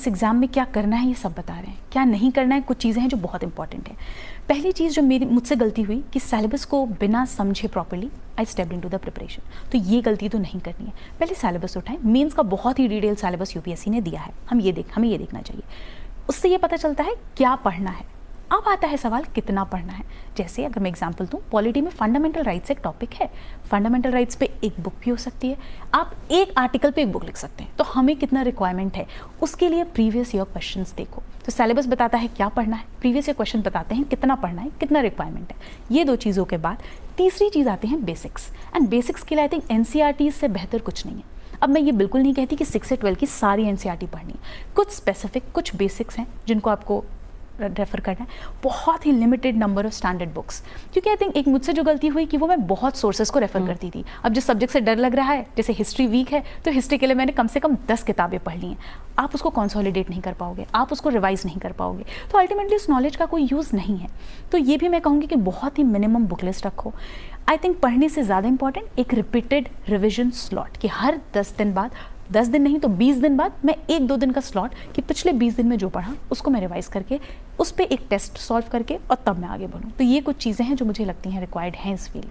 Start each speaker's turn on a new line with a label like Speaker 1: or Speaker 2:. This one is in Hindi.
Speaker 1: इस एग्ज़ाम में क्या करना है ये सब बता रहे हैं, क्या नहीं करना है कुछ चीज़ें हैं जो बहुत इंपॉर्टेंट है। पहली चीज़ जो मुझसे गलती हुई कि सिलेबस को बिना समझे properly I stepped into the preparation. तो ये गलती तो नहीं करनी है। पहले सिलेबस उठाएं, मेंस का बहुत ही डिटेल सिलेबस यूपीएससी ने दिया है, हमें ये देखना चाहिए। उससे ये पता चलता है क्या पढ़ना है। अब आता है सवाल कितना पढ़ना है। जैसे अगर मैं एग्जांपल दूं, पॉलिटी में फंडामेंटल राइट्स एक टॉपिक है, फंडामेंटल राइट्स पे एक बुक भी हो सकती है, आप एक आर्टिकल पे एक बुक लिख सकते हैं। तो हमें कितना रिक्वायरमेंट है उसके लिए प्रीवियस ईयर क्वेश्चंस देखो। तो सिलेबस बताता है क्या पढ़ना है, प्रीवियस ईयर क्वेश्चन बताते हैं कितना पढ़ना है, कितना रिक्वायरमेंट है। ये दो चीज़ों के बाद तीसरी चीज़ आती है बेसिक्स, एंड बेसिक्स के लिए आई थिंक एनसीईआरटी से बेहतर कुछ नहीं है। अब मैं ये बिल्कुल नहीं कहती कि 6 से 12 की सारी एनसीईआरटी पढ़नी है, कुछ स्पेसिफिक कुछ बेसिक्स हैं जिनको आपको रेफर करना है, बहुत ही limited number of standard books. क्योंकि आई थिंक एक मुझसे जो गलती हुई कि वो मैं बहुत सोर्सेज को रेफर करती थी। अब जिस सब्जेक्ट से डर लग रहा है, जैसे हिस्ट्री वीक है तो हिस्ट्री के लिए मैंने कम से कम 10 किताबें पढ़ ली हैं। आप उसको कंसोलिडेट नहीं कर पाओगे, आप उसको रिवाइज नहीं कर पाओगे, तो अल्टीमेटली उस नॉलेज का कोई यूज़ नहीं है। तो ये भी मैं कहूँगी कि बहुत ही मिनिमम बुक लिस्ट रखो। आई थिंक पढ़ने से ज़्यादा इंपॉर्टेंट एक रिपीटेड रिविजन स्लॉट, कि हर 10 दिन बाद, 10 दिन नहीं तो 20 दिन बाद मैं 1-2 दिन का स्लॉट, कि पिछले 20 दिन में जो पढ़ा उसको मैं रिवाइज करके उस पर एक टेस्ट सॉल्व करके और तब मैं आगे बढ़ूँ। तो ये कुछ चीज़ें हैं जो मुझे लगती हैं रिक्वायर्ड हैं इस फील्ड में।